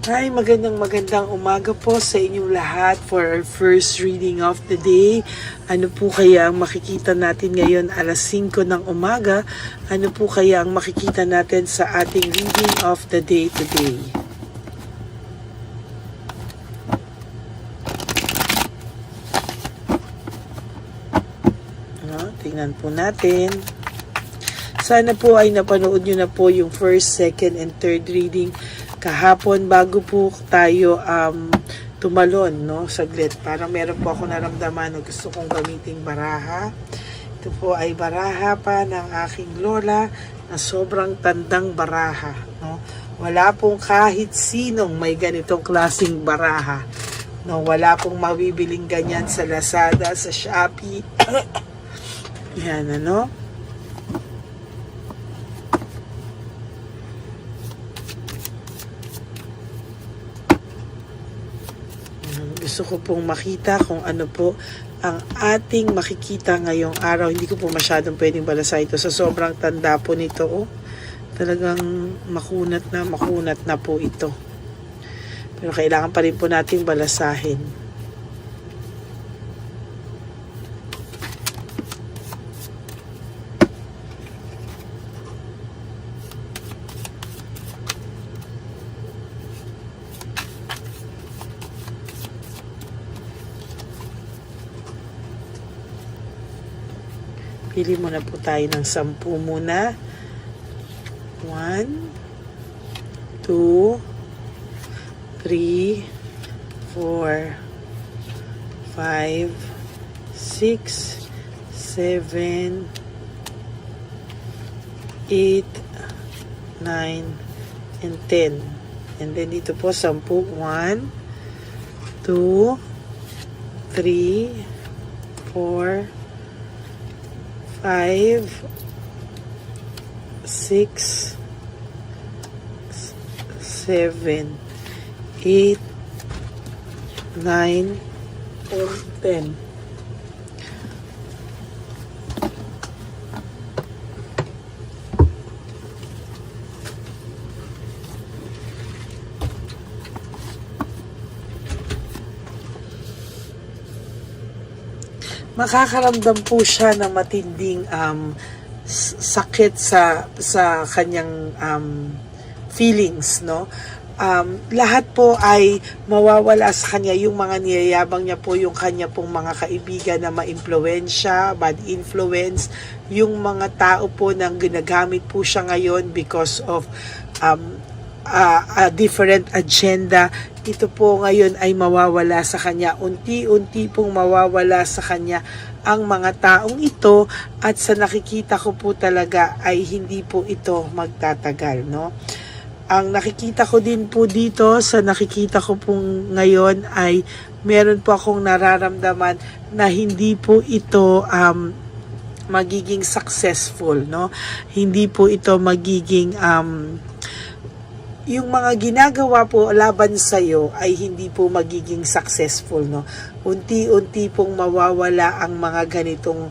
Hi, magandang umaga po sa inyong lahat for our first reading of the day. Ano po kaya ang makikita natin ngayon alas 5 ng umaga? Ano po kaya ang makikita natin sa ating reading of the day today? Tingnan po natin. Sana po ay napanood nyo na po yung first, second, and third reading kahapon bago po tayo tumalon, no? Saglit. Parang meron po ako naramdaman na gusto kong gamiting baraha. Ito po ay baraha pa ng aking lola na sobrang tandang baraha, no? Wala pong kahit sinong may ganitong klaseng baraha. No, wala pong mabibiling ganyan sa Lazada, sa Shopee. Yan, ano? Gusto ko pong makita kung ano po ang ating makikita ngayong araw. Hindi ko po masyadong pwedeng balasa ito sa sobrang tanda po nito. Oh. Talagang makunat na po ito. Pero kailangan pa rin po nating balasahin. Pili muna po tayo ng 10 muna. 1, 2, 3, 4, 5, 6, 7, 8, 9, and 10. And then dito po 10. 1, 2, 3, 4, 5, 6, 7, 8, 9, or 10. Makakaramdam po siya ng matinding sakit sa kanyang feelings, no? Lahat po ay mawawala sa kanya, yung mga niyayabang niya po, yung kanya pong mga kaibigan na ma-impluwensya, bad influence, yung mga tao po nang ginagamit po siya ngayon because of a different agenda. Ito po ngayon ay mawawala sa kanya. Unti-unti pong mawawala sa kanya ang mga taong ito, at sa nakikita ko po talaga ay hindi po ito magtatagal, no? Ang nakikita ko din po dito, sa nakikita ko pong ngayon ay meron po akong nararamdaman na hindi po ito magiging successful, no? Hindi po ito magiging yung mga ginagawa po laban sa iyo ay hindi po magiging successful, no? Unti-unti pong mawawala ang mga ganitong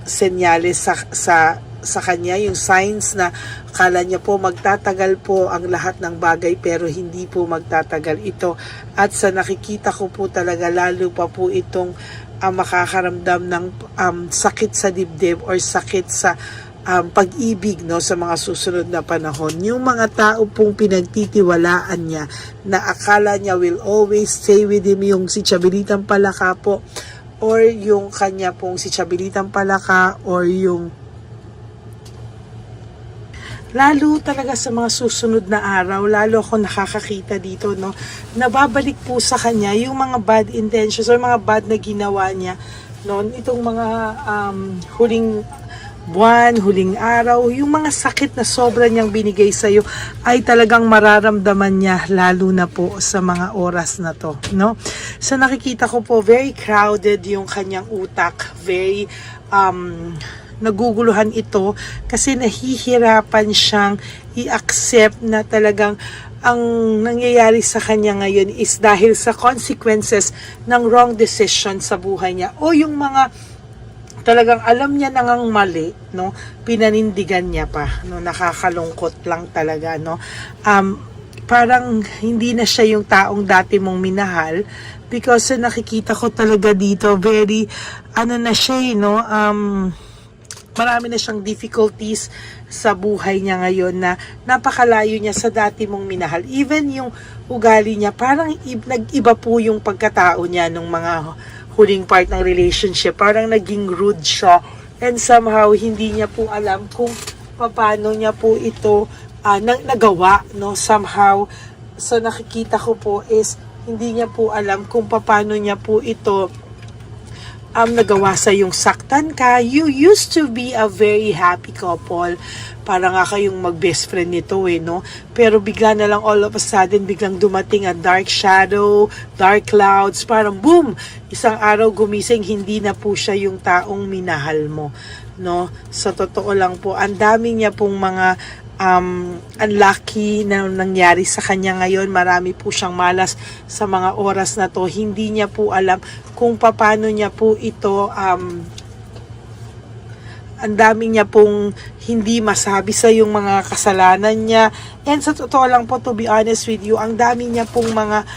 senyales sa kanya, yung signs na kala niya po magtatagal po ang lahat ng bagay, pero hindi po magtatagal ito. At sa nakikita ko po talaga, lalo pa po itong makakaramdam ng sakit sa dibdib or sakit sa pag-ibig, no, sa mga susunod na panahon. Yung mga tao pong pinagtitiwalaan niya na akala niya will always stay with him, yung si Chabilitang Palaka po, or yung kanya pong si Chabilitang Palaka, or yung lalo talaga sa mga susunod na araw, lalo ako nakakakita dito, no, nababalik po sa kanya yung mga bad intentions or mga bad na ginawa niya, no, itong mga huling buwan, huling araw, yung mga sakit na sobra niyang binigay sa iyo ay talagang mararamdaman niya, lalo na po sa mga oras na to, no? So nakikita ko po very crowded yung kanyang utak, very naguguluhan ito kasi nahihirapan siyang i-accept na talagang ang nangyayari sa kanya ngayon is dahil sa consequences ng wrong decision sa buhay niya, o yung mga talagang alam niya nang mali, no, pinanindigan niya pa, no, nakakalungkot lang talaga, no. parang hindi na siya yung taong dati mong minahal, because nakikita ko talaga dito, very, ano na siya, no, marami na siyang difficulties sa buhay niya ngayon na napakalayo niya sa dati mong minahal. Even yung ugali niya, parang nag-iba po yung pagkatao niya nung mga huling part ng relationship. Parang naging rude siya, and somehow hindi niya po alam kung paano niya po ito nagawa, no, somehow. So nakikita ko po is hindi niya po alam kung paano niya po ito nagawa sa yung saktan ka. You used to be a very happy couple. Para nga kayong mag-best friend nito, no? Pero bigla na lang all of a sudden, biglang dumating ang dark shadow, dark clouds, parang boom! Isang araw gumising, hindi na po siya yung taong minahal mo, no? Sa totoo lang po, ang dami niya pong mga unlucky na nangyari sa kanya ngayon. Marami po siyang malas sa mga oras na to. Hindi niya po alam kung paano niya po ito ang dami niya pong hindi masabi sa yung mga kasalanan niya. And sa totoo lang po, to be honest with you, ang dami niya pong mga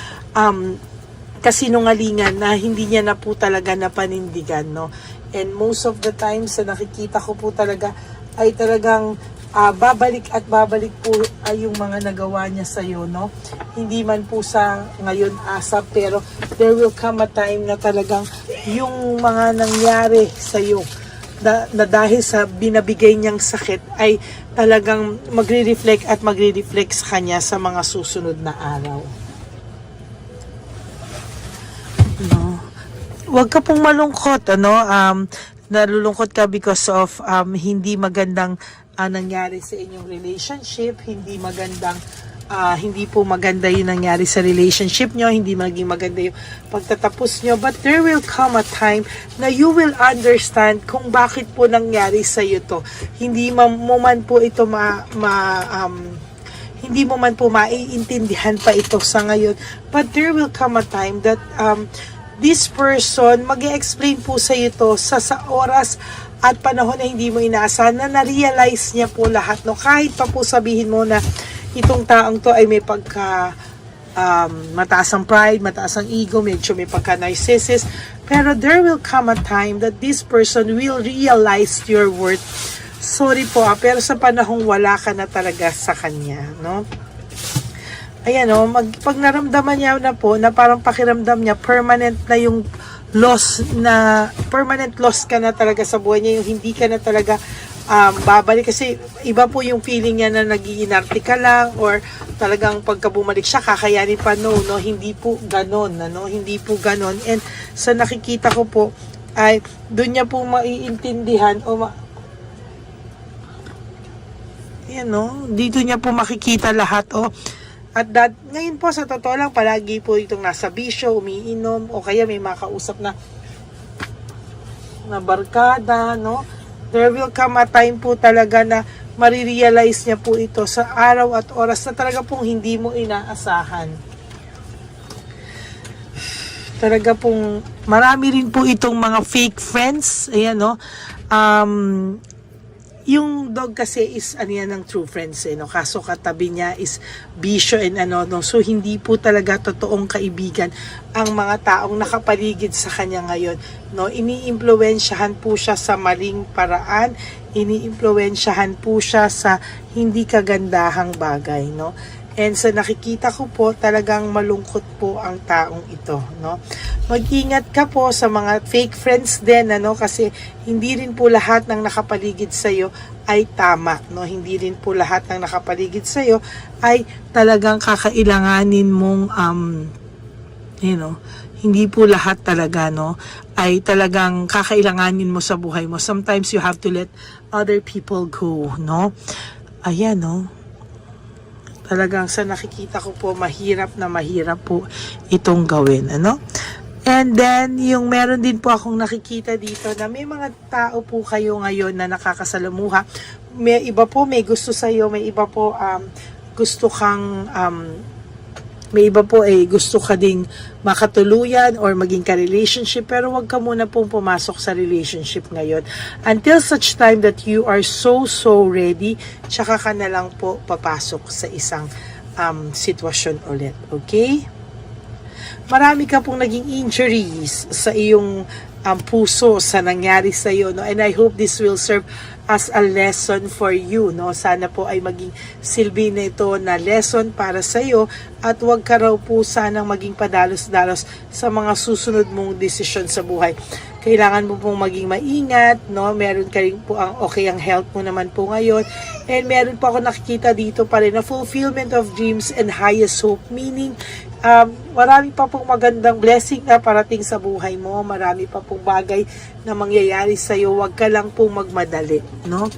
kasinungalingan na hindi niya na po talaga napanindigan, no? And most of the times na nakikita ko po talaga ay talagang babalik at babalik po yung mga nagawa niya sa iyo, no? Hindi man po sa ngayon asa, pero there will come a time na talagang yung mga nangyari sa iyo na dahil sa binabigay niyang sakit ay talagang magre-reflect at magre-reflect sa kanya sa mga susunod na araw. No. Huwag ka pong malungkot, ano? Nalulungkot ka because of hindi magandang nangyari sa inyong relationship, hindi po maganda yung nangyari sa relationship nyo, hindi maging maganda yung pagtatapos nyo, but there will come a time na you will understand kung bakit po nangyari sa iyo to. Hindi mo man po ito hindi mo man po maiintindihan pa ito sa ngayon, but there will come a time that this person mag-explain po sa iyo to sa oras at panahon na hindi mo inaasahan, na na-realize niya po lahat, no? Kahit pa po sabihin mo na itong taong to ay may pagka mataas ang pride, mataas ang ego, medyo may pagka narcissist, pero there will come a time that this person will realize your worth. Sorry po, pero sa panahong wala ka na talaga sa kanya, no? Ayan, no? Pag naramdaman niya na po na parang pakiramdam niya permanent na yung permanent loss ka na talaga sa buhay niya, yung hindi ka na talaga babalik, kasi iba po yung feeling niya na nag-iinarte ka lang, or talagang pagka bumalik siya kakayanin pa, no, hindi po ganon, hindi po ganon. And sa nakikita ko po ay doon niya po maiintindihan yan, no, dito niya po makikita lahat, At ngayon po, sa totoo lang, palagi po itong nasa bisyo, umiinom, o kaya may makausap na barkada, no? There will come a time po talaga na marirealize niya po ito sa araw at oras na talaga pong hindi mo inaasahan. Talaga pong marami rin po itong mga fake friends. Ayan, no? Yung dog kasi is yan ng true friends, no? Kaso katabi niya is bisyo and no? So hindi po talaga totoong kaibigan ang mga taong nakapaligid sa kanya ngayon, no? Iniimpluwensyahan po siya sa maling paraan, iniimpluwensyahan po siya sa hindi kagandahang bagay, no? And sa nakikita ko po, talagang malungkot po ang taong ito, no? Mag-ingat ka po sa mga fake friends din, kasi hindi rin po lahat ng nakapaligid sa iyo ay tama, no? Hindi rin po lahat ng nakapaligid sa iyo ay talagang kakailanganin mong hindi po lahat talaga, no, ay talagang kakailanganin mo sa buhay mo. Sometimes you have to let other people go, no? Ayan, no? Talagang sa nakikita ko po, mahirap po itong gawin, ano? And then, yung meron din po akong nakikita dito na may mga tao po kayo ngayon na nakakasalamuha. May iba po may gusto sa'yo, may iba po gusto kang may iba po gusto ka ding makatuluyan or maging ka-relationship, pero wag ka muna pong pumasok sa relationship ngayon until such time that you are so ready, tsaka ka na lang po papasok sa isang sitwasyon ulit. Okay? Marami ka pong naging injuries sa iyong puso sa nangyari sa iyo, no? And I hope this will serve as a lesson for you, no? Sana po ay maging silbi na ito na lesson para sa iyo at wag ka raw po sanang maging padalos-dalos sa mga susunod mong desisyon sa buhay. Kailangan mo pong maging maingat, no? Meron ka rin po ang health mo naman po ngayon. And meron po ako nakikita dito pa rin na fulfillment of dreams and highest hope, meaning marami pa pong magandang blessing na parating sa buhay mo. Marami pa pong bagay na mangyayari sa iyo. Huwag ka lang pong magmadali, no?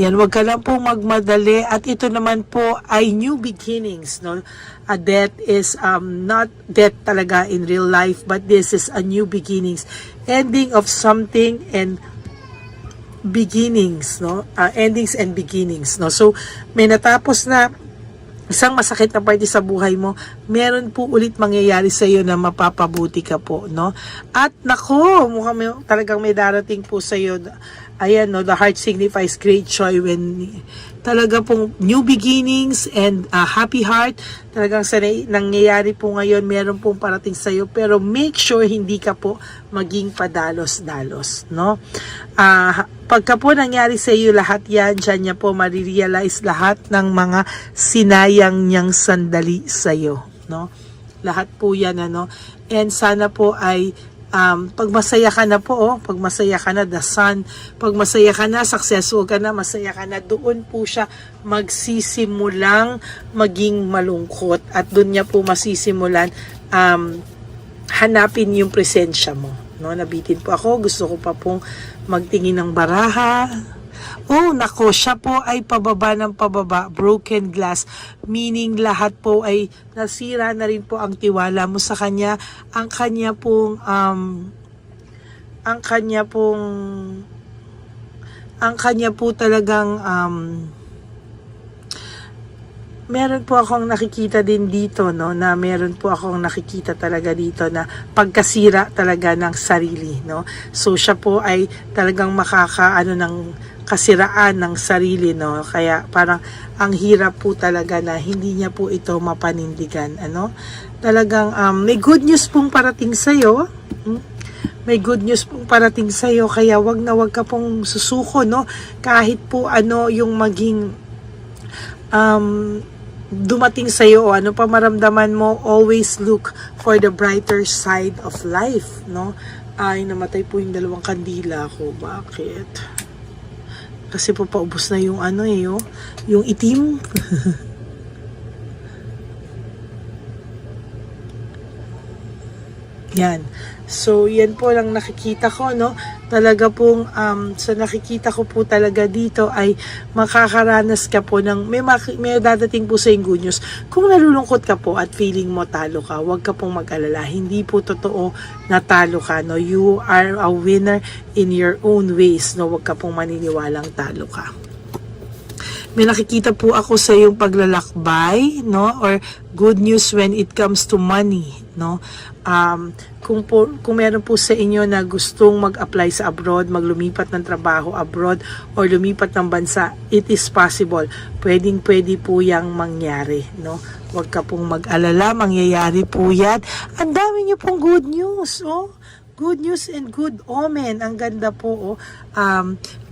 Yan, huwag ka lang pong magmadali. At ito naman po ay new beginnings, no? A death is not death talaga in real life, but this is a new beginnings. Ending of something and beginnings, no? Endings and beginnings, no? So, may natapos na isang masakit na parte sa buhay mo, meron po ulit mangyayari sa iyo na mapapabuti ka po, no? At nako, mukhang talagang may darating po sa iyo. Ayan, no, the heart signifies great joy when talaga pong new beginnings and happy heart. Talagang nangyayari po ngayon, meron pong parating sa iyo, pero make sure hindi ka po maging padalos-dalos, no? Pagka po nangyari sa iyo lahat yan, dyan niya po marirealize lahat ng mga sinayang niyang sandali sa iyo, no? Lahat po yan, ano? And sana po ay pag masaya ka na po, pag masaya ka na, the sun, pag masaya ka na, successful ka na, masaya ka na, doon po siya magsisimulang maging malungkot at doon niya po masisimulan hanapin yung presensya mo, no? Nabitin po ako, gusto ko pa pong magtingin ng baraha. Oh, nako, siya po ay pababa ng pababa, broken glass, meaning lahat po ay nasira na rin po ang tiwala mo sa kanya, ang kanya po talagang meron po akong nakikita din dito, no, na meron po akong nakikita talaga dito na pagkasira talaga ng sarili, no. So siya po ay talagang ng kasiraan ng sarili, no. Kaya parang ang hirap po talaga na hindi niya po ito mapanindigan, ano. Talagang may good news pong parating sa iyo. May good news pong parating sa iyo, kaya wag ka pong susuko, no. Kahit po ano yung maging dumating sa iyo o ano pa maramdaman mo, always look for the brighter side of life, no. Ay, namatay po yung dalawang kandila ko. Bakit? Kasi po paubos na yung yung itim. Yan. So, yan po lang nakikita ko, no? Talaga pong, sa nakikita ko po talaga dito ay makakaranas ka po ng, may dadating po sa yung good news. Kung nalulungkot ka po at feeling mo talo ka, huwag ka pong mag-alala. Hindi po totoo na talo ka, no? You are a winner in your own ways, no? Huwag ka pong maniniwalang talo ka. May nakikita po ako sa yung paglalakbay, no? Or good news when it comes to money, no? Kung meron po sa inyo na gustong mag-apply sa abroad, maglumipat ng trabaho abroad, or lumipat ng bansa, it is possible. Pwede po yang mangyari, no? Huwag ka pong mag-alala, mangyayari po yan. Ang dami niyo pong good news, oh. Good news and good omen. Ang ganda po, oh.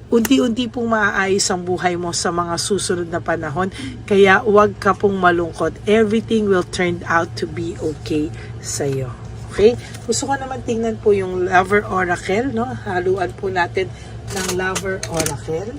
Unti-unti pong maaayos ang buhay mo sa mga susunod na panahon. Kaya huwag ka pong malungkot. Everything will turn out to be okay sa'yo. Okay? Gusto ko naman tingnan po yung Lover Oracle, no? Haluan po natin ng Lover Oracle.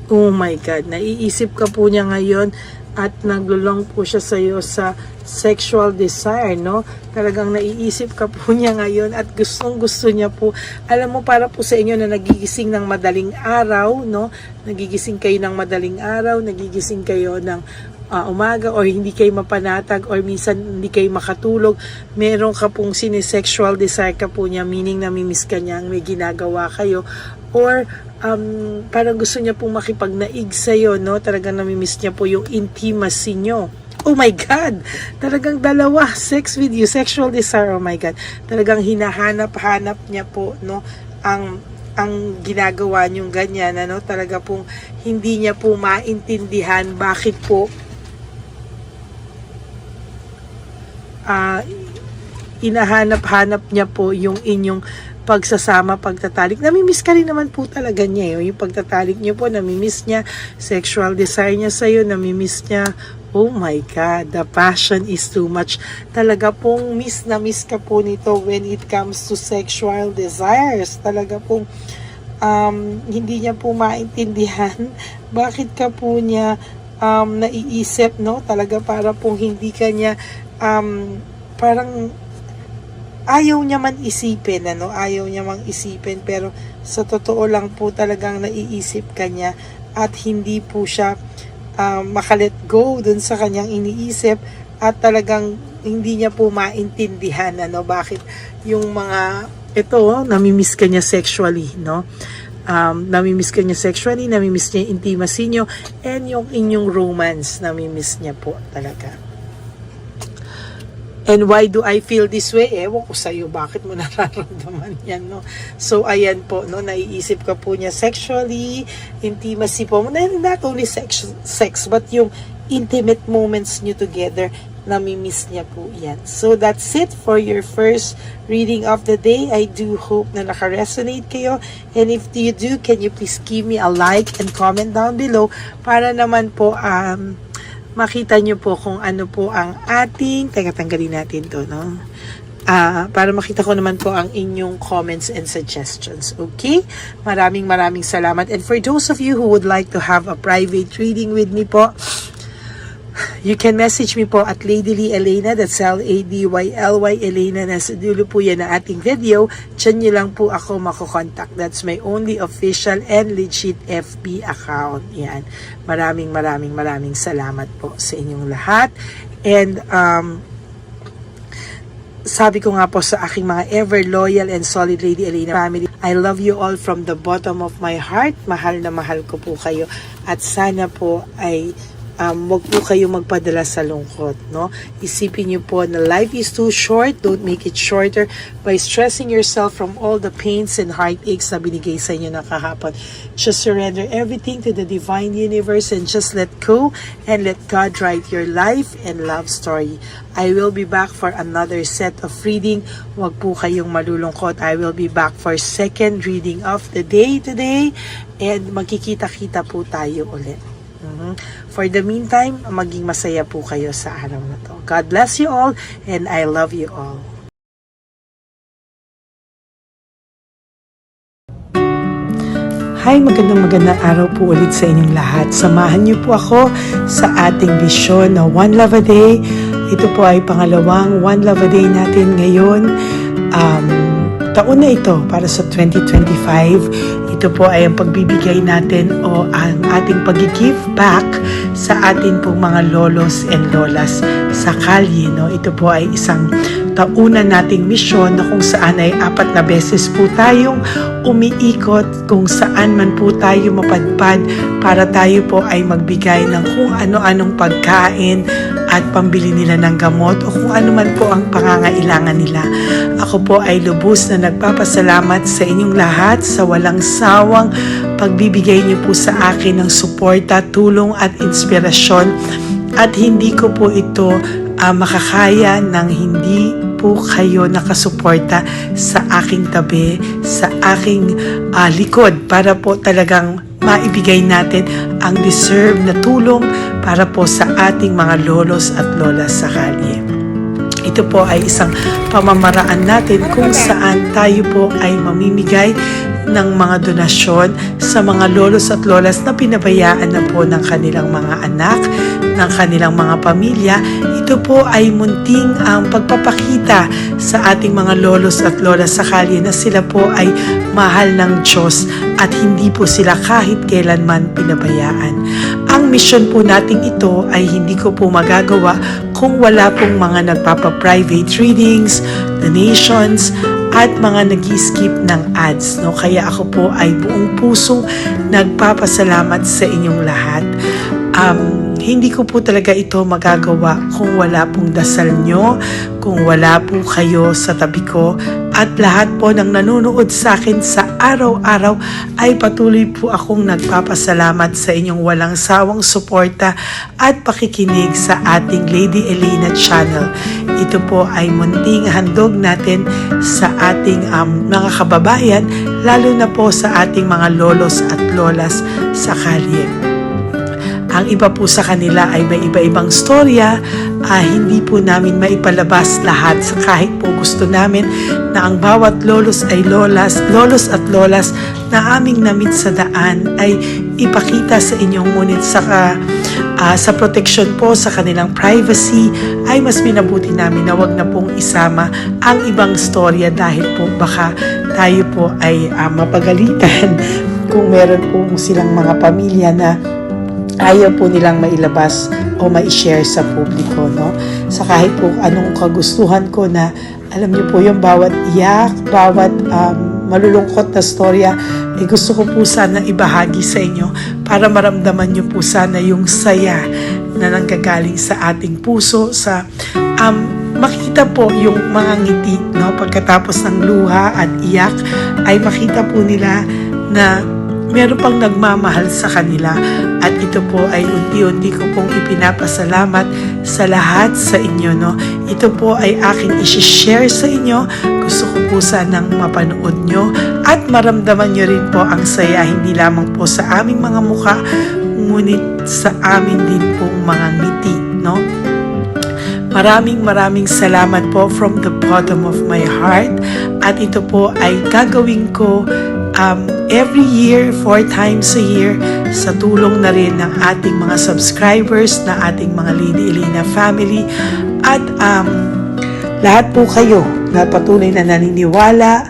Oh my God, naiisip ka po niya ngayon at naglulong po siya sa iyo sa sexual desire, no? Talagang naiisip ka po niya ngayon at gustong-gusto niya po. Alam mo, para po sa inyo na nagigising ng madaling araw, no? Nagigising kayo ng madaling araw, nagigising kayo ng umaga or hindi kayo mapanatag or minsan hindi kayo makatulog, meron ka pong sinisexual desire ka po niya, meaning namimiss ka niya, may ginagawa kayo, or parang gusto niya pong makipagnaig sa'yo, no? Talagang namimiss niya po yung intimacy nyo. Oh my God! Talagang dalawa, sex with you, sexual desire, oh my God. Talagang hinahanap-hanap niya po, no, ang ginagawa niyong ganyan, ano, talaga pong hindi niya po maintindihan bakit po hinahanap-hanap niya po yung inyong pagsasama, pagtatalik. Namimiss ka rin naman po talaga niya. Yung pagtatalik niyo po, namimiss niya. Sexual desire niya sa'yo, namimiss niya. Oh my God, the passion is too much. Talaga pong miss na miss ka po nito when it comes to sexual desires. Talaga pong hindi niya po maintindihan bakit ka po niya naiisip, no? Talaga para pong hindi ka niya parang ayaw niya man isipin, ano? Ayaw niya mang isipin, pero sa totoo lang po talagang naiisip ka niya at hindi po siya makalet go dun sa kanyang iniisip at talagang hindi niya po maintindihan, ano, bakit yung mga ito, namimiss ka niya sexually, no? Namimiss ka niya sexually, namimiss niya yung intimacy niyo, and yung inyong romance, namimiss niya po talaga. And why do I feel this way? Ewan ko sa'yo, bakit mo nararamdaman yan, no? So, ayan po, no, naiisip ka po niya sexually, intimacy po, not only sex, but yung intimate moments niyo together, namimiss niya po yan. So, that's it for your first reading of the day. I do hope na naka-resonate kayo. And if you do, can you please give me a like and comment down below para naman po, makita nyo po kung ano po ang ating, tanggalin natin to, no? Para makita ko naman po ang inyong comments and suggestions. Okay? Maraming salamat. And for those of you who would like to have a private reading with me po, you can message me po at Lady Lee Elena, that's L-A-D-Y-L-Y Elena, nasa dulo po yan na ating video. Diyan nyo lang po ako makokontak. That's my only official and legit FB account. Yan. Maraming salamat po sa inyong lahat. And sabi ko nga po sa aking mga ever loyal and solid Lady Elena family, I love you all from the bottom of my heart. Mahal na mahal ko po kayo. At sana po ay wag po kayo magpadala sa lungkot, no? Isipin niyo po na life is too short. Don't make it shorter by stressing yourself from all the pains and heartaches na binigay sa inyo ng kahapon. Just surrender everything to the divine universe and just let go and let God write your life and love story. I will be back for another set of reading. Wag po kayong malulungkot. I will be back for second reading of the day today and magkikita-kita po tayo ulit. For the meantime, maging masaya po kayo sa araw na to. God bless you all and I love you all. Hi, magandang araw po ulit sa inyong lahat. Samahan niyo po ako sa ating vision na One Love a Day. Ito po ay pangalawang One Love a Day natin ngayon. Taon na ito para sa 2025. Ito po ay ang pagbibigay natin o ang ating pag-give back sa atin pong mga lolos and lolas sa kalye, no? Ito po ay isang taunan nating misyon na kung saan ay 4 na beses po tayong umiikot kung saan man po tayo mapadpad para tayo po ay magbigay ng kung ano-anong pagkain at pambili nila ng gamot o kung ano man po ang pangangailangan nila. Ako po ay lubos na nagpapasalamat sa inyong lahat sa walang sawang pagbibigay niyo po sa akin ng suporta, tulong at inspirasyon at hindi ko po ito makakaya ng hindi po kayo nakasuporta sa aking tabi, sa aking likod para po talagang maibigay natin ang deserve na tulong para po sa ating mga lolos at lolas sa kalye. Ito po ay isang pamamaraan natin kung saan tayo po ay mamimigay ng mga donasyon sa mga lolos at lolas na pinabayaan na po ng kanilang mga anak, ng kanilang mga pamilya. Ito po ay munting ang pagpapakita sa ating mga lolos at lolas sa kalye na sila po ay mahal ng Diyos at hindi po sila kahit kailanman pinabayaan. Ang mission po nating ito ay hindi ko po magagawa kung wala pong mga nagpapa-private readings, donations, at mga nag-skip ng ads, no? Kaya ako po ay buong pusong nagpapasalamat sa inyong lahat. hindi ko po talaga ito magagawa kung wala pong dasal nyo, kung wala po kayo sa tabi ko, at lahat po ng nanonood sa akin sa araw-araw ay patuloy po akong nagpapasalamat sa inyong walang sawang suporta at pakikinig sa ating Lady Elena channel. Ito po ay munting handog natin sa ating mga kababayan, lalo na po sa ating mga lolos at lolas sa kalye. Ang iba po sa kanila ay may iba-ibang storya, hindi po namin maipalabas lahat sa kahit po gusto namin na ang bawat lolos ay lolos at lolas na aming namit sa daan ay ipakita sa inyong, ngunit sa protection po sa kanilang privacy ay mas minabuti namin na wag na pong isama ang ibang storya dahil po baka tayo po ay mapagalitan kung meron po silang mga pamilya na ayaw po nilang mailabas o ma-share sa publiko, no? Sa kahit po anong kagustuhan ko na, alam niyo po yung bawat iyak, bawat malulungkot na storya, gusto ko po sana ibahagi sa inyo para maramdaman niyo po sana yung saya na nanggagaling sa ating puso, sa makita po yung mga ngiti, no? Pagkatapos ng luha at iyak ay makita po nila na meron pang nagmamahal sa kanila, at ito po ay unti-unti ko pong ipinapasalamat sa lahat sa inyo, no? Ito po ay aking isi-share sa inyo. Gusto ko po sanang mapanood nyo at maramdaman nyo rin po ang saya, hindi lamang po sa aming mga muka, ngunit sa amin din pong mga ngiti, no? Maraming salamat po from the bottom of my heart, at ito po ay gagawin ko every year, 4 times a year, sa tulong na rin ng ating mga subscribers, na ating mga Lady Elena family, at lahat po kayo na patuloy na naniniwala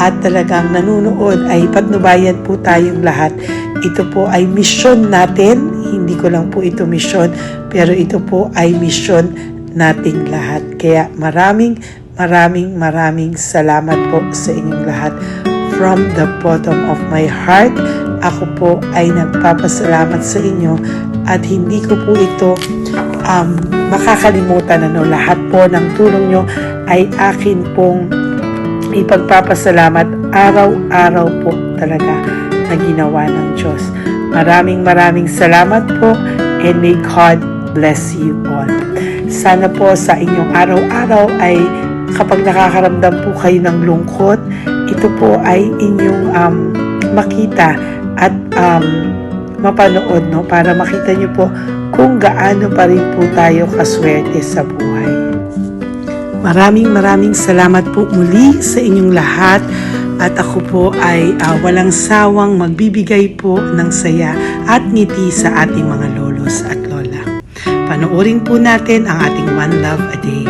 at talagang nanonood, ay patnubayan po tayong lahat. Ito po ay mission natin, hindi ko lang po ito mission, pero ito po ay mission nating lahat. Kaya maraming salamat po sa inyong lahat. From the bottom of my heart, ako po ay nagpapasalamat sa inyo, at hindi ko po ito makakalimutan. Lahat po ng tulong nyo ay akin pong ipagpapasalamat araw-araw po talaga na ginawa ng Diyos. Maraming salamat po, and may God bless you all. Sana po sa inyong araw-araw ay kapag nakakaramdam po kayo ng lungkot, ito po ay inyong makita at mapanood, no? Para makita nyo po kung gaano pa rin po tayo kaswerte sa buhay. Maraming salamat po muli sa inyong lahat, at ako po ay walang sawang magbibigay po ng saya at ngiti sa ating mga lolos at lola. Panoorin po natin ang ating One Love a Day.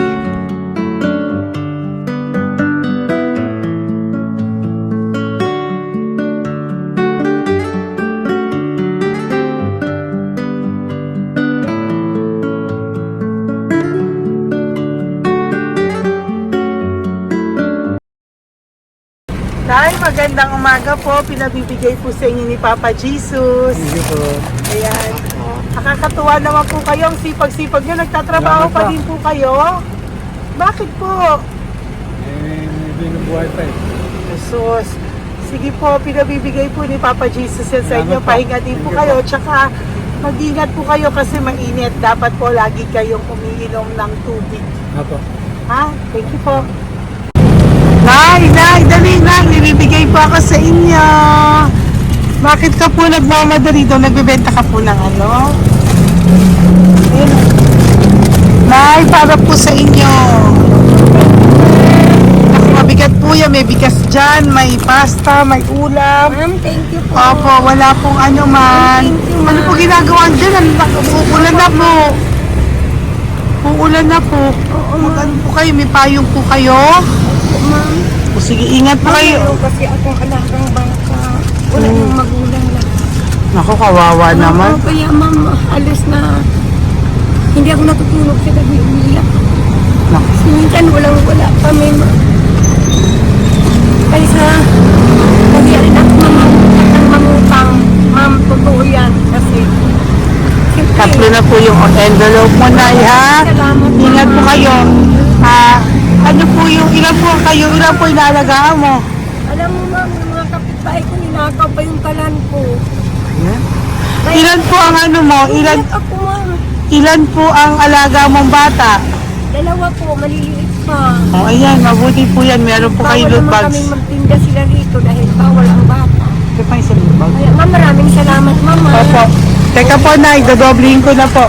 Tay, magandang umaga po. Pinabibigay po sa inyo ni Papa Jesus. Hindi po. Ayan. Nakakatuwa naman po kayo. Ang sipag-sipag nyo. Nagtatrabaho pa din po kayo. Bakit po? Binubuhay pa eh. Jesus. Sige po, pinabibigay po ni Papa Jesus yan sa inyo. Pahinga din po kayo. Tsaka mag-ingat po kayo kasi mainit. Dapat po lagi kayong umiinom ng tubig. Apo. Ha? Thank you po. Nay, dali na. Nilibigay po ako sa inyo. Bakit ka po nagmamadali doon? Nagbebenta ka po ng ano? Ayun. Nay, para po sa inyo. Naku, mabigat po yan. May bigas dyan, may pasta, may ulam. Ma'am, thank you po. Opo, wala pong ano man. Thank you, Ano po ginagawa dyan? Uulan na po. Uulan na po. Mag-ano po kayo? May payong po kayo? Ma'am, O sige, ingat po kayo. kasi akong alagang bangka. Wala nang magulang na. Naku, kawawa naman. Kaya ma'am, halos na hindi ako natutulog sa gabi, umiiyak. Naku. Minsan wala kami. Kaysa hindi rin ako mangutang. Ma'am, totoo yan. Kasi Tatlo na po yung envelope mo, Nay, ha? Salamat. Ingat po kayo. Ano po yung, ilan po kayo, ilan po inaalagaan mo? Alam mo ma'am, yung mga kapitbahay ko, ninakaw pa yung kalan ko. Ayan. Ilan po ang ano mo? Ilan ako ma'am? Ilan po ang alaga mong bata? Dalawa po, maliliit pa. Oh, ayan, mabuti po yan. Meron po kayo loot Bawal naman bags. kaming magtinda sila rito dahil bawal ang bata. Ito pa yung sa loot bag. Kaya ma'am, maraming salamat mama. Opo. Teka po, Nay, dodoblihin ko na po.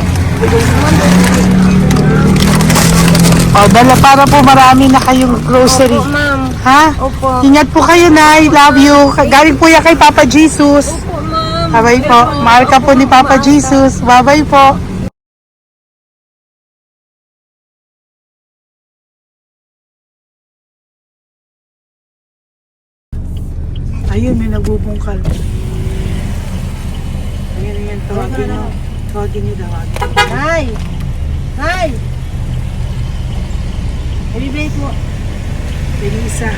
O, dala para po marami na kayong grocery. Opo ma'am. Ha? Opo. Ingat po kayo, Nay. Love you. Galing po yan kay Papa Jesus. Opo ma'am. Bye-bye po. Mahal ka po ni Papa Jesus. Bye-bye po. Ayun, may nagbubungkal. Ayan, tawagin nyo. Tawagin nyo daw. Nay! Nay! Ibibigay mo. Elisa.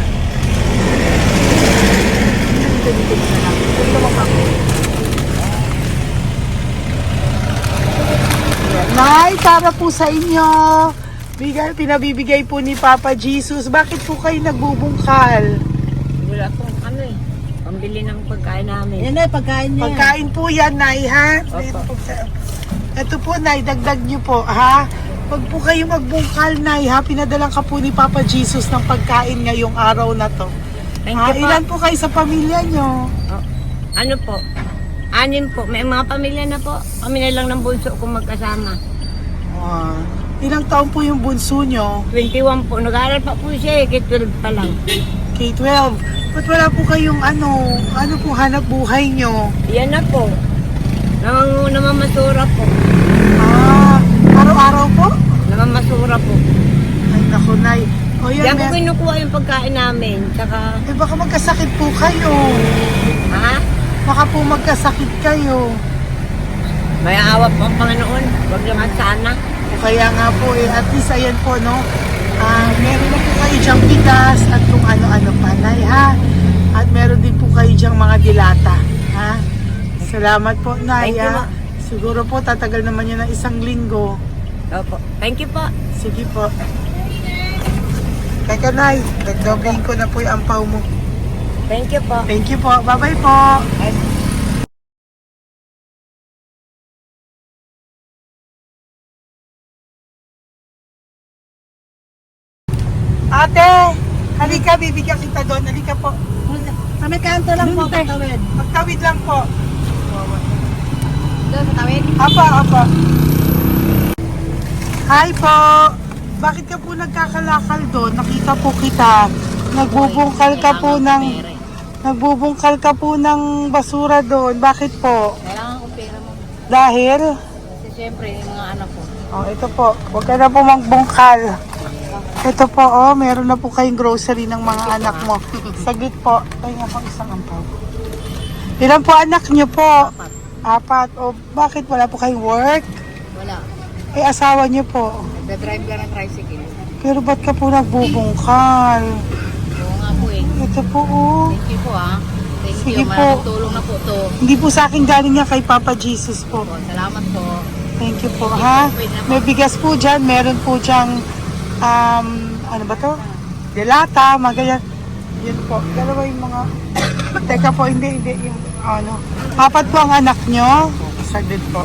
Nay, para po sa inyo. Pinabibigay po ni Papa Jesus. Bakit po kayo nagbubungkal? Wala pong ano eh. Pambili ng pagkain namin. Yan na, pagkain niya. Pagkain po yan, Nay, ha? Ito po, Nay, dagdag nyo po, ha? Pag po kayo magbungkal, Nay, ha? Pinadalang ka po ni Papa Jesus ng pagkain ngayong araw na to. Thank Ha? you po. Ilan po kayo sa pamilya nyo? Oh, ano po? 6 po. May mga pamilya na po. Kami na lang ng bunso kung magkasama. Ilang taon po yung bunso nyo? 21 po. Nag-aaral pa po siya eh. K-12 pa lang. K-12. Ba't wala po kayong ano po hanap buhay nyo? Yan na po. Namamasura po. Araw-araw po? Namamasura po. Ay, naku, Nay. O yan, Diyan ko kinukuha yung pagkain namin. Tsaka, baka magkasakit po kayo. ha? Baka po magkasakit kayo. May awa po ang Panginoon. Huwag naman sana. O kaya nga po, at least ayan po, no? Meron na po kayo dyang bigas at kung ano-ano pa, Nay, ha? At meron din po kayo dyang mga dilata, ha? Salamat po, Nay, Thank you, ha? Ma. Siguro po, tatagal naman yun ng 1 linggo. Opo. Thank you po. Sige po. Teka, Nay, nagdobling ko na po yung ampaw mo. Thank you po. Thank you po. Bye-bye po. Ate, halika, bibigyan kita doon. Halika po. Sa may kanto lang po, Doon, te. katawid. Magtawid lang po. Doon, katawid. Apa. Hi po. Bakit ka po nagkakalakal doon? Nakita po kita. Nagbubungkal ka po ng basura doon. Bakit po? Kailangan ko pera mo. Dahil? Kasi syempre, yung mga anak ko. Oh, ito po. Huwag ka na po magbungkal. Ito po, oh, meron na po kayong grocery ng mga anak mo. Saglit po. Tayo nga po isang ampaw. Ilan po anak niyo po? 4. O, bakit wala po kayong work? Wala. Eh, asawa niyo po. Nagda-drive ka ng tricycle. Pero ba't ka po nagbubungkal? Oo nga po eh. Ito po, oh. Thank you po ah. Thank Sige you. po. Maraming tulong na po to. Hindi po sa akin galing niya kay Papa Jesus po. Po, salamat po. Thank you po, ha? May bigas po dyan. Meron po dyang, ano ba to? Delata, mga ganyan. Yan po. Dalawa yung mga... Teka po, hindi. Yung, 4 po ang anak nyo. Saglit po.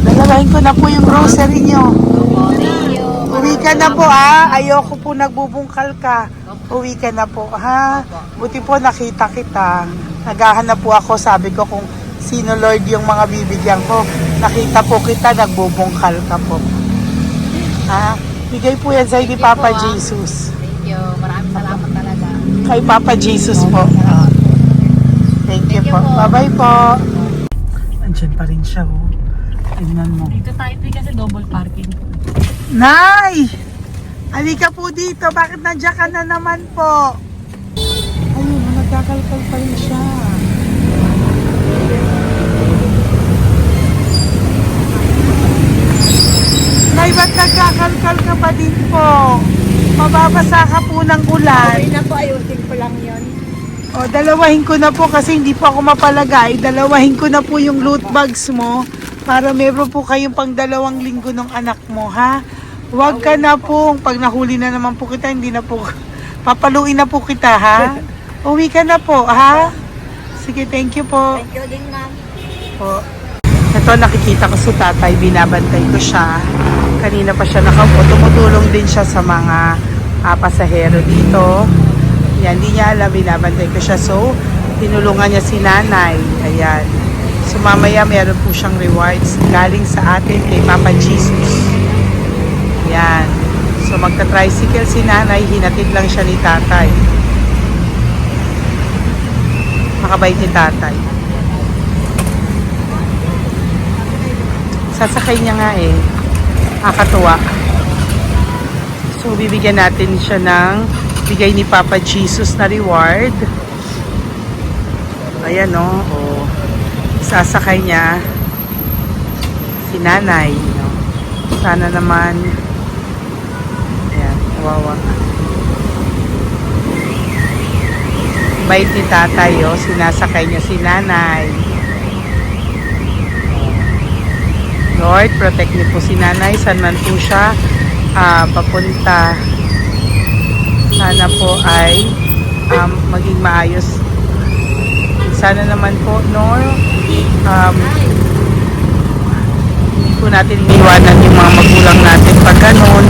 Dalawahin ko na po yung grocery nyo. Opo, thank you. Uwi ka na po, ha? Ayoko po nagbubungkal ka. Uwi ka na po, ha? Buti po nakita kita. Naghahanap po ako, sabi ko kung sino Lord yung mga bibigyan ko. Nakita po kita, nagbubungkal ka po. Ha? Bigay po yan sa ni Papa po, Jesus. Thank you. Maraming salamat talaga. Kay Papa Jesus po. Thank you po. Bye-bye po. Andyan pa rin siya, oh. Tingnan mo. Dito tayo kasi double parking. Nay! Halika po dito. Bakit nandiyan ka na naman po? Ayun, nagkakalkal pa rin siya. Nay, ba't nagkakalkal ka pa din po? Mababasa ka po ng ulan. Okay na po, ayusin ko lang yun. O, dalawahin ko na po kasi hindi po ako mapalagay. Dalawahin ko na po yung loot bags mo para meron po kayong pang 2 linggo ng anak mo, ha? Huwag ka na po. Pag nahuli na naman po kita, hindi na po, papaluin na po kita, ha? Uwi ka na po, ha? Sige, thank you po. Thank you din, ma'am. Po. Ito, nakikita ko si tatay, binabantay ko siya. Kanina pa siya nakaupo. Tumutulong din siya sa mga pasahero dito. Yan, hindi niya alam, binabantay ko siya. So, tinulungan niya si nanay. Ayan. So, mamaya meron po siyang rewards galing sa atin kay Papa Jesus. Yan. So, magta-tricycle si nanay. Hinatid lang siya ni tatay. Makabait ni tatay. Sasakay niya nga eh. Nakakatuwa. So, bibigyan natin siya ng bigay ni Papa Jesus na reward. Ayan o. Oh. Sasakay niya si nanay. No? Sana naman. Ayan. Kawawa. Bait ni tatay o. Sinasakay niya si nanay. Lord, protect niyo po si nanay. Saan man po siya papunta. Sana po ay maging maayos. Sana naman po, Nor, hindi po natin iniwanan yung mga magulang natin pag ganun.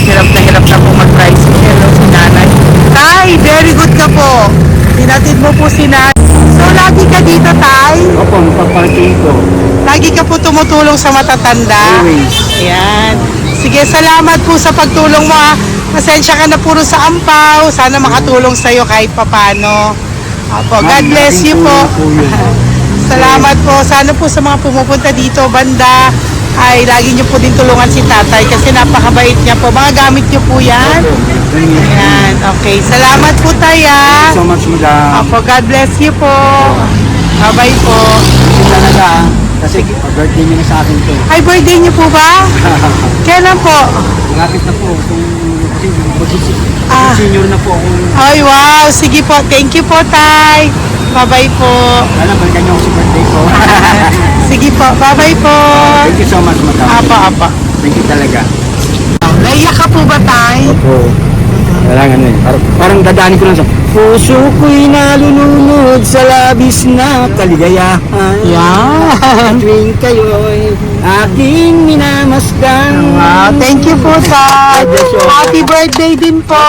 Hirap na po mag-tricycle si nanay. Tay, very good ka po. Hinatid mo po si nanay. So, lagi ka dito, Tay? Opo, magpaparking ko. Lagi ka po tumutulong sa matatanda. Always. Ayan. Sige, salamat po sa pagtulong mo, ha. Pasensya ka na puro sa ampaw. Sana makatulong sa'yo kahit papano. Apo, God bless you po. Salamat po. Sana po sa mga pumupunta dito, banda, ay lagi niyo po din tulungan si tatay kasi napakabait niya po. Mga gamit niyo po yan. Ayan. Okay. Salamat po, Tay, ha. So much, madam. Apo, God bless you po. Bye-bye po. Talaga, kasi birthday niyo na sa akin to. Ay, birthday niyo po ba? Kailan po? Malapit na po. Ah. Senior na po ako. Ay, wow. Sige po. Thank you po, Tay. Bye-bye po. Alam, balikan niyo ako sa birthday ko. Sige po. Bye-bye po. Thank you so much, madam. Apa. Thank you talaga. Naiyak ka po ba, Tay? Opo. Kailangan na parang dadaanin ko lang sa puso ko'y nalulunod sa labis na kaligayahan. Yan. Tuwing kayo'y aking minamasdan. Wow. Thank you po, Tay. God bless you. Happy birthday din po.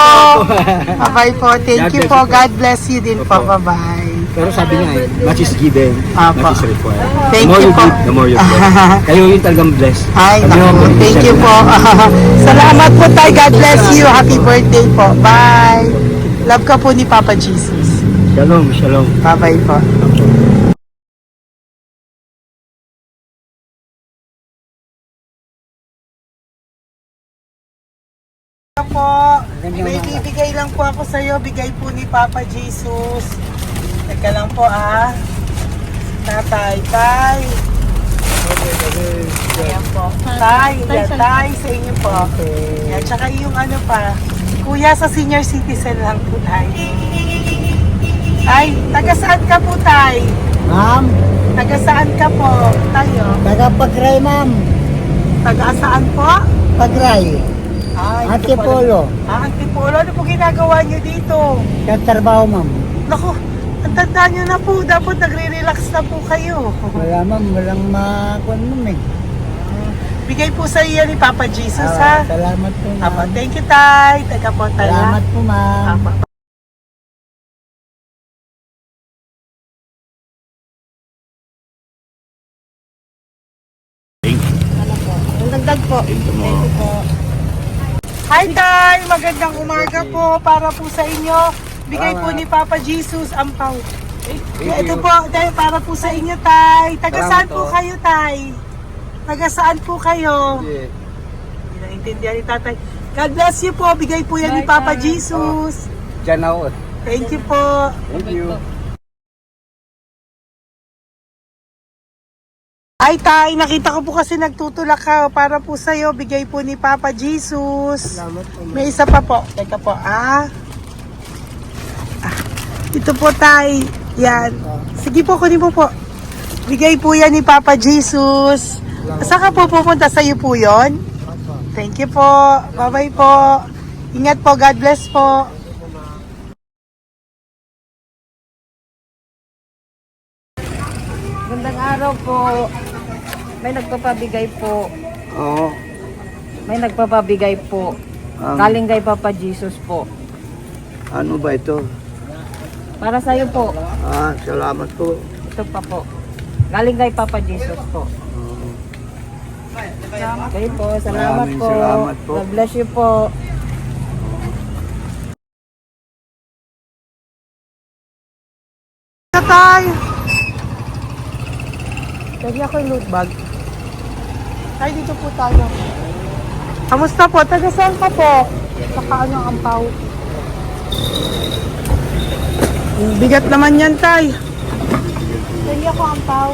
Bye-bye po. Thank you po. God bless you din po. Bye-bye. Pero sabi nga eh, much is given, Apo. much is required. Thank The more you you po. give, the more you get. Kayo yung talagang blessed. Ay, Sabi naku. mo, Thank you po. Salamat po, Tay. God bless you. Happy birthday po. Bye. Love ka po ni Papa Jesus. Shalom, shalom. Bye-bye po. Po, may bibigay lang po ako sa iyo, bigay po ni Papa Jesus. Teka lang po, Tatay, Tay. Ayan po. Tay, yan, Tay, sa inyo po. Yan, tsaka yung ano pa, Kuya sa senior citizen lang po, Tay. Tay, taga saan ka po, Tay? Ma'am, Taga saan ka po, tayo? taga-Pagray, ma'am. Taga saan po? Pagray. Ay, Antipolo. Antipolo, ano po ginagawa niyo dito? Nagtrabaho, ma'am. Naku, ang tanda niyo na po, dapat nagre-relax na po kayo. Wala, ma'am. Walang makuan, ma'am, eh. Bigay po sa iyo ni Papa Jesus, ha? Salamat po, ma'am. Apo, thank you, Tay. Taga po, Tay, ha? Salamat po, ma'am. Apo. Ang dagdag po. Thank you po. Hi, Tay! Magandang umaga po para po sa inyo. Bigay po ni Papa Jesus ang pau. Ito po, Tay, para po sa inyo, Tay. Taga saan po kayo, Tay? Taga saan po kayo? Hindi naintindihan ni Tatay. God bless you po. Bigay po yan ni Papa Jesus. Diyan ako. Thank you po. Thank you. Ay, Tay, nakita ko po kasi nagtutulak ka para po sa'yo. Bigay po ni Papa Jesus. May isa pa po. Teka po, Ito po tay. Yan. Sige po, kunin mo po. Bigay po yan ni Papa Jesus. Saan ka po pupunta? Sa'yo po yun? Thank you po. Bye-bye po. Ingat po. God bless po. Gandang araw po. May nagpapabigay po. Oo. May nagpapabigay po. Galing kay Papa Jesus po. Ano ba ito? Para sa'yo po. Salamat po. Ito pa po. Galing kay Papa Jesus po. Okay po. Salamat Maraming po. salamat po. God bless you po. Tay! Lagi ako yung loot bag. Tay, dito po tayo. Kamusta po? Taga saan ka po? Saka ano ang ampaw? Bigat naman yan, Tay. Lagi ako ampaw.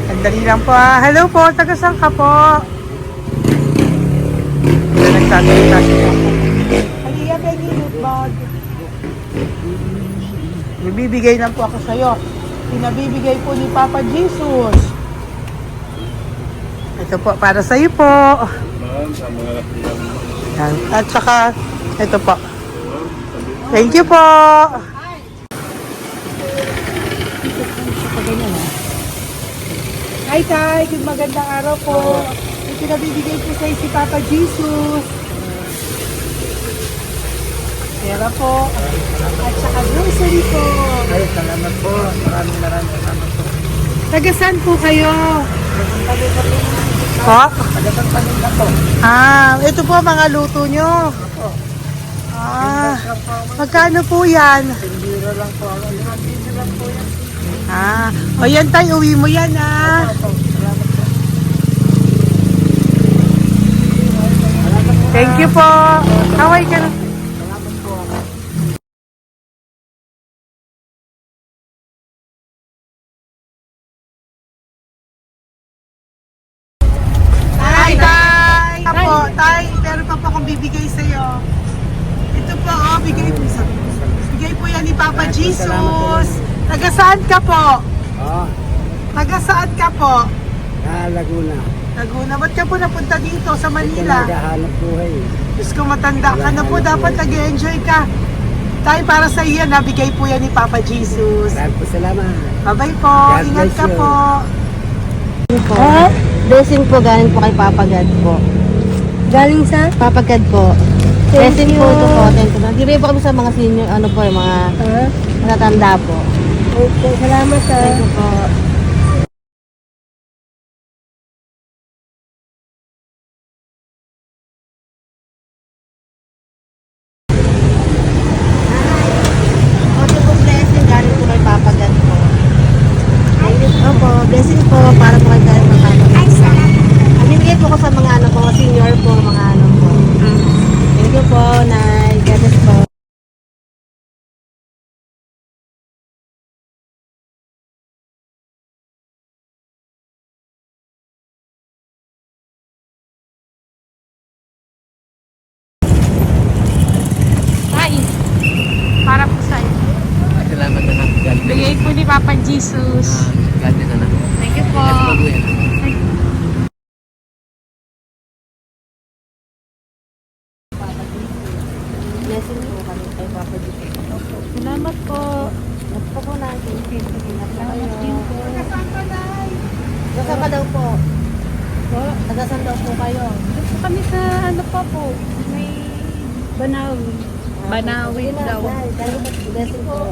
Sandali lang po ah. Hello po, taga saan ka po? Nagsasalita siya. Halika, Peggy, loot bag. Ibibigay lang po ako sa'yo. Pinabibigay po ni Papa Jesus. Ito po, para sa'yo po. Yan. At saka, ito po. Thank you po. Hi, Tay. Good magandang araw po. Yung pinabibigay po sa'yo si Papa Jesus. Pera po. At saka grocery po. Ay, salamat po. Maraming salamat po. Taga saan po kayo? Po? Tagapagpalinda po. Ito po mga luto nyo. Magkano po yan? Biro lang po. Biro lang po yan. O yan tayo, uwi mo yan Thank you po. Kaway ka na. Hi, Tay! Tay, meron pa po akong bibigay sa'yo. Ito po, bigay po sa bigay po yan ni Papa Jesus. Taga saan ka po? Taga saan ka po? Laguna. Laguna. Ba't ka po napunta dito sa Manila? Naghahanap buhay. Diyos ko, matanda ka na po. Dapat nag-enjoy ka. Tay, para sa iyo, nabigay po yan ni Papa Jesus. Maraming po salamat. Bye-bye po. God Ingat bless ka you. po. Blessing po galing po kay Papa God po. Galing sa? Papa God po. Blessing you. po ito po. Thank you. Nagbibigay po kami sa mga senior, ano po, yung mga matatanda po. Okay, salamat sa... Thank you po. Okay po, blessing galing po kay Papa God po. Opo, blessing po para po kay galing mga Papa God. Nagbibigay po ko sa mga ano po, senior po, mga ano po. Thank you po, Nay. God bless po. Para po sa iyo. Salamat na lang. Bigay po ni Papa Jesus. God bless na. Thank you po. Blessing po kami kay Papa God. Salamat po. At po po natin. Salamat din po. Kasama daw po. Tagasan daw po kayo. Gusto kami sa ano pa po, may Banawi. Banawi daw. Blessing po.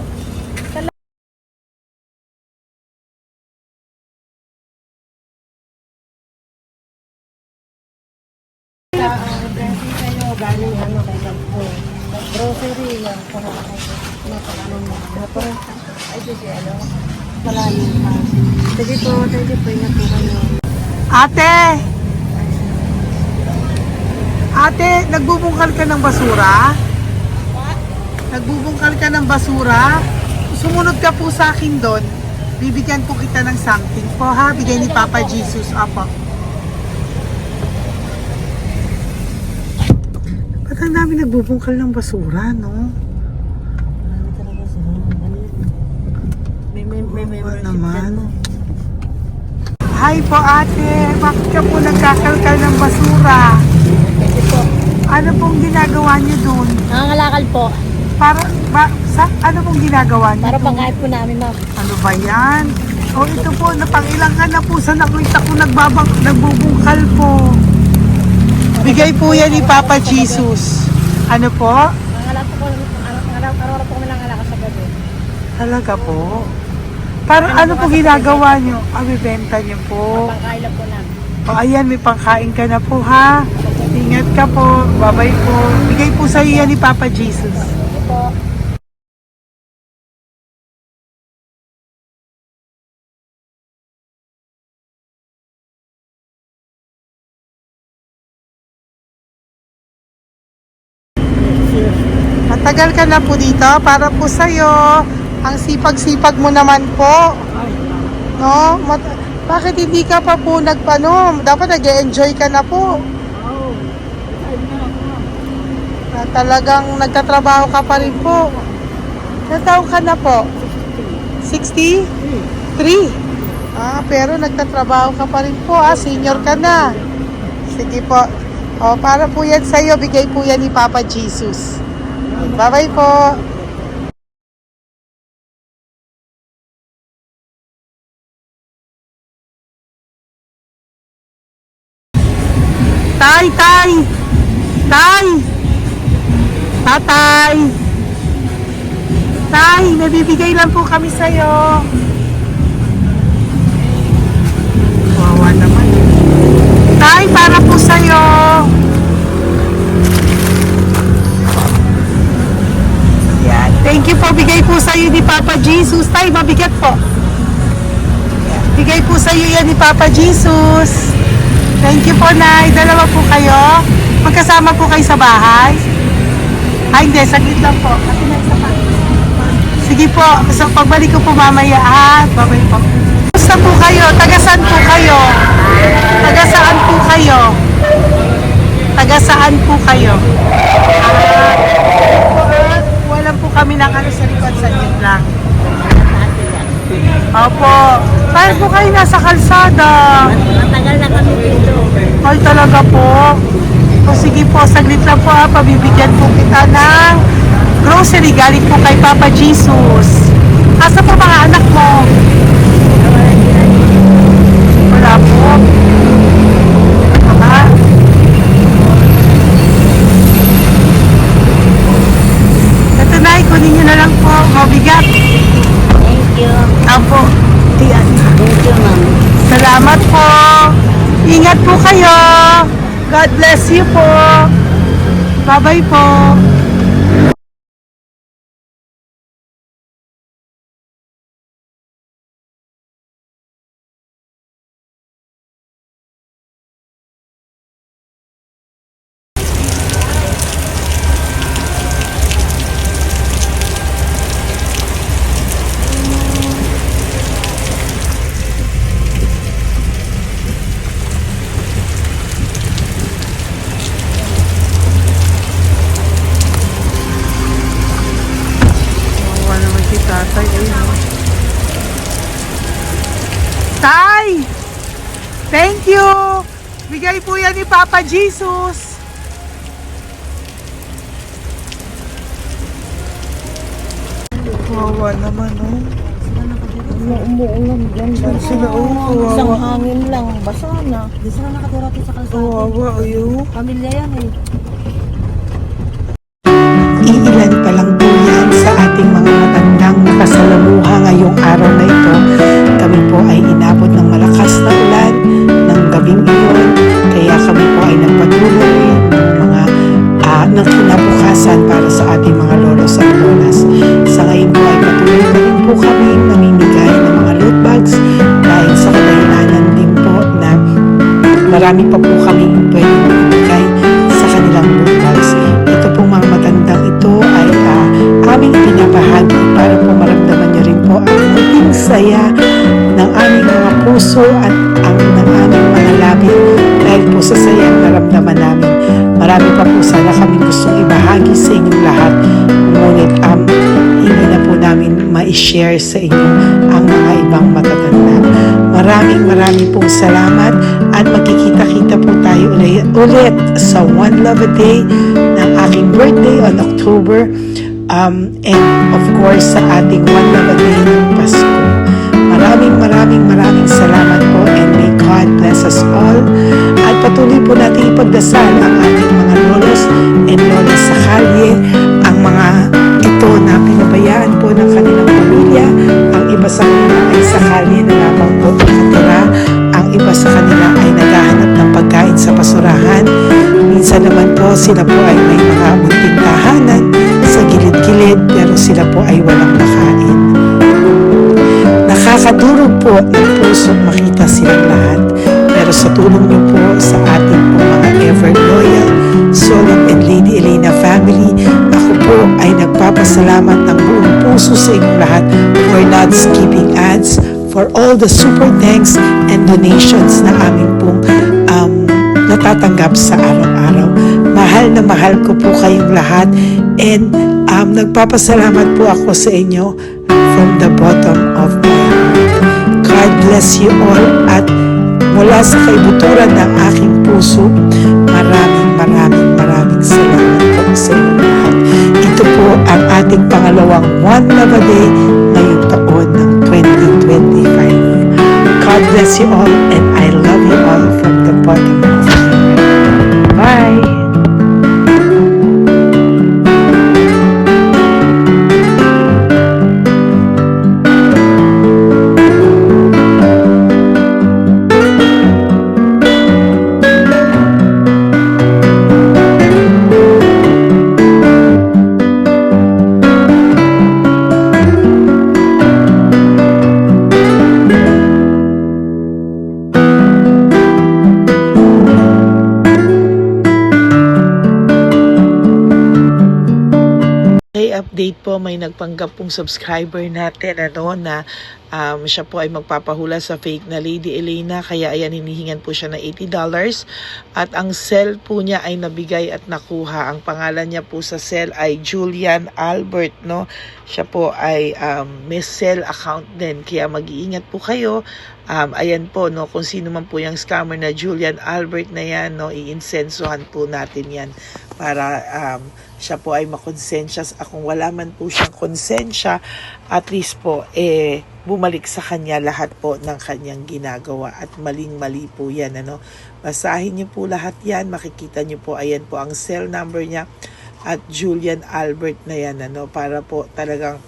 Blessing kayo. Galing ano kay Kampo. Grocery yan. Ay, sige, ano? Malalim pa. Sige po, thank you po. Ingat po kayo. Ate! Ate, nagbubungkal ka ng basura? Nagbubungkal ka ng basura? Sumunod ka po sa akin doon. Bibigyan po kita ng something po ha. Bigay ni Papa Jesus. Apo. Ba't ang dami nagbubungkal ng basura, no? Marami talaga sir. may Oo membership naman. dyan mo. Hi po ate, bakit ka po nagkakalkal ng basura? Kasi po, Ano pong ginagawa niyo dun? nangangalakal po. Ano pong ginagawa niyo Para dun? pangkait po namin, ma'am. Ano ba yan? O ito po, napangilang ka na po sa nakita ko nagbubungkal po. Bigay po yan ni Papa Jesus. Ano po? Nangangalakal po araw-araw po kami nangangalakal sa gabi. Talaga po? Para ano po ginagawa niyo? Bibenta niyo po. Pangkain lang po namin. O ayan, may pangkain ka na po ha. Ingat ka po. Bye-bye po. Bigay po sa iyo yan ni Papa Jesus. Ito po. Matagal ka na po dito para po sa'yo. Ang sipag-sipag mo naman po. No? Bakit hindi ka pa po nagpano? Dapat nag-enjoy ka na po. Na talagang nagtatrabaho ka pa rin po. Ilang taon ka na po? 63? Pero nagtatrabaho ka pa rin po. Senior ka na. Sige po. O, para po yan sa'yo. Bigay po yan ni Papa Jesus. Bye-bye po. Tay! Tatay! Tay, nabibigay lang po kami sa'yo. Wawa naman. Tay, para po sa'yo. Yan. Thank you po. Bigay po sa'yo ni Papa Jesus. Tay, mabigat po. Yan. Bigay po sa'yo yan ni Papa Jesus. Thank you po, Nay. Dalawa po kayo. Magkasama po kayo sa bahay. Hindi. Saglit lang po. Kasi may isa pa. Sige po. So, pagbalik ko po mamaya. Bye-bye po. Basta po kayo? Taga-saan po kayo? Taga-saan po kayo? Taga-saan po kayo? Wala po kami ng ano sa likod. Saglit lang. Opo. Paano po kayo nasa kalsada? Matagal na kami dito. Ay, talaga po. O sige po, saglit lang po pabibigyan po kita ng grocery galing po kay Papa Jesus. Asa po mga anak mo? Wala po. Ito na, kunin nyo na lang po. Mabigat. Thank you. Apo. Yan. Thank you, ma'am. Salamat po. Ingat po kayo. God bless you po. Bye-bye po. Tatay, ayun. Tay! Thank you! Bigay po yan ni Papa Jesus. Kawawa naman, oh. Umuulan dyan. Saan sila, oh? Isang Kawawa. hangin lang. Basa na. Di sila nakatira dito sa kalsada. Kawawa, oh. Pamilya yan eh. Iilan pa lang po yan sa ating mga matandang nakasalamuha ngayong araw na ito. Kami po ay inabot ng malakas na ulan ng gabing iyon. Kaya kami po ay nagpatuloy ng kinabukasan para sa ating mga lolos at lolas. Sa ngayon po ay patuloy pa rin po kami namimigay ng mga loot bags dahil sa kadahilanan din po na marami pa po kami pwedeng ibigay sa kanilang loot bags. Ito pong mga matandang ito ay aming pinabahagi para po maramdaman nyo rin po ang muling saya ng aming mga puso at ang ng aming mga labi dahil po sa sayang naramdaman namin. Marami pa po sana kami gustong ibahagi sa inyong lahat. Ngunit hindi na po namin ma-share sa inyo ang mga ibang matatanda. Maraming pong salamat at magkikita-kita po tayo ulit sa One Love a Day ng aking birthday on October and of course sa ating One Love a Day ng Pasko. Maraming salamat po and may God bless us all. At patuloy po natin ipagdasal ang ating mga lolos and lolas sa kalye, ang mga ito na pinabayaan po ng kanilang pamilya. Ang iba sa kanila ay sa kalye na lamang po nakatira. Ang iba sa kanila ay naghahanap ng pagkain sa basurahan. Minsan naman po sila po ay may mga munting tahanan sa gilid-gilid pero sila po ay walang makain. Nakakadurog po ng puso makita silang lahat. Pero sa tulong niyo po sa ating po mga ever loyal Solon and Lady Elena family, ako po ay nagpapasalamat ng buong puso sa inyong lahat for not skipping ads, for all the super thanks and donations na aming pong natatanggap sa araw-araw. Mahal na mahal ko po kayong lahat and nagpapasalamat po ako sa inyo from the bottom of my heart. God bless you all at mula sa kaibuturan ng aking puso, maraming salamat po sa inyo lahat. Ito po ang ating pangalawang One Love a Day ngayong taon ng 2025. God bless you all and I love you all from the bottom of my heart. Bye! Update po, may nagpanggap pong subscriber natin na siya po ay magpapahula sa fake na Lady Elena, kaya ayan hinihingan po siya na $80 at ang cell po niya ay nabigay at nakuha. Ang pangalan niya po sa cell ay Julian Albert, no? Siya po ay may cell account din, kaya mag-iingat po kayo. Ayan po, no, kung sino man po yung scammer na Julian Albert na yan, no, iinsensuhan po natin yan para siya po ay makonsensya. Kung wala man po siyang konsensya, at least po bumalik sa kanya lahat po ng kanyang ginagawa at maling-mali po yan, ano. Basahin niyo po lahat yan, makikita niyo po, ayan po ang cell number niya at Julian Albert na yan, ano, para po talagang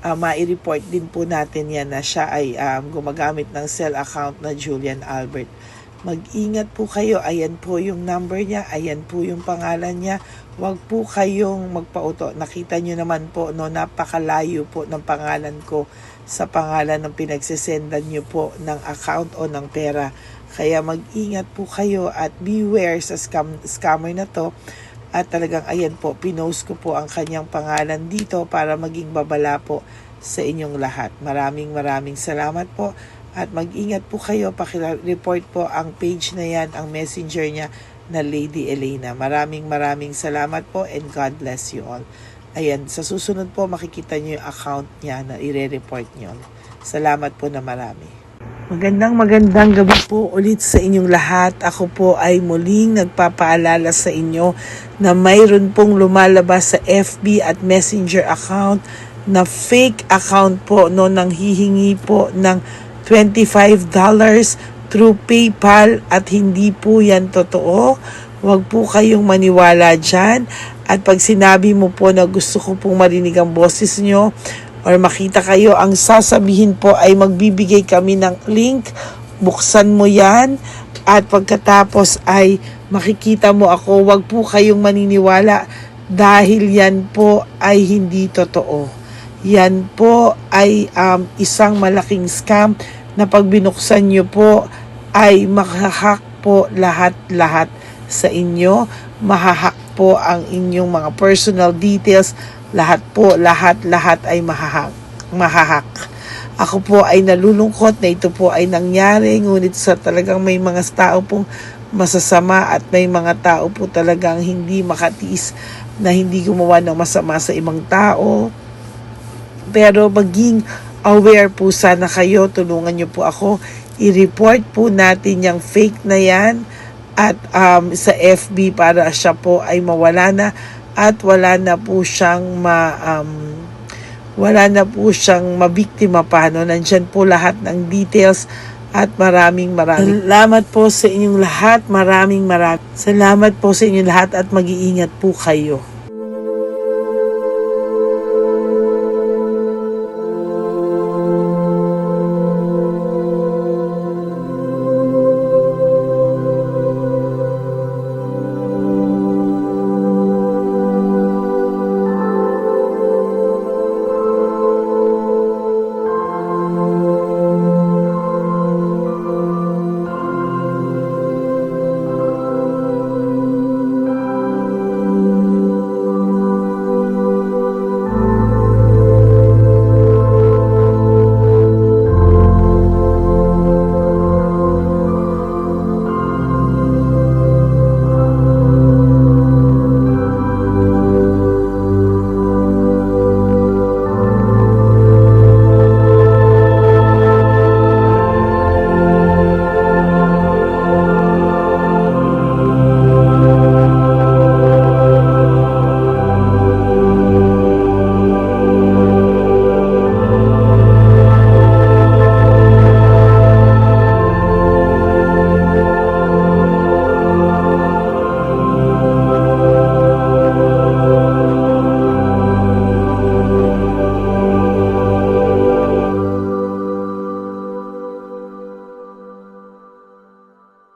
ma-report din po natin yan na siya ay gumagamit ng cell account na Julian Albert. Mag-ingat po kayo, ayan po yung number niya, ayan po yung pangalan niya. Huwag po kayong magpauto. Nakita nyo naman po, no, napakalayo po ng pangalan ko sa pangalan ng pinagsisendan nyo po ng account o ng pera. Kaya mag-ingat po kayo at beware sa scammer na to. At talagang ayan po, pinost ko po ang kanyang pangalan dito para maging babala po sa inyong lahat. Maraming salamat po. At mag-ingat po kayo, pakireport po ang page na yan, ang messenger niya na Lady Elena. Maraming salamat po and God bless you all. Ayan, sa susunod po makikita niyo yung account niya na ire-report niyo. Salamat po na marami. Magandang gabi po ulit sa inyong lahat. Ako po ay muling nagpapaalala sa inyo na mayroon pong lumalabas sa FB at Messenger account na fake account po, no, nang hihingi po ng $25 through PayPal at hindi po yan totoo. Huwag po kayong maniwala dyan. At pag sinabi mo po na gusto ko pong marinig ang boses nyo or makita kayo, ang sasabihin po ay magbibigay kami ng link. Buksan mo yan at pagkatapos ay makikita mo ako. Huwag po kayong maniniwala dahil yan po ay hindi totoo. Yan po ay isang malaking scam na pag binuksan nyo po ay mahahack po lahat sa inyo. Mahahack po ang inyong mga personal details. Lahat ay mahahack. Ako po ay nalulungkot na ito po ay nangyari, ngunit sa talagang may mga tao pong masasama at may mga tao po talagang hindi makatiis na hindi gumawa ng masama sa ibang tao. pero maging aware po sana kayo. Tulungan niyo po ako. I-report po natin yung fake na yan at sa FB para siya po ay mawala na at wala na po siyang mabiktima pa. No? Nandyan po lahat ng details at maraming salamat po sa inyong lahat. Maraming salamat po sa inyong lahat at mag-iingat po kayo.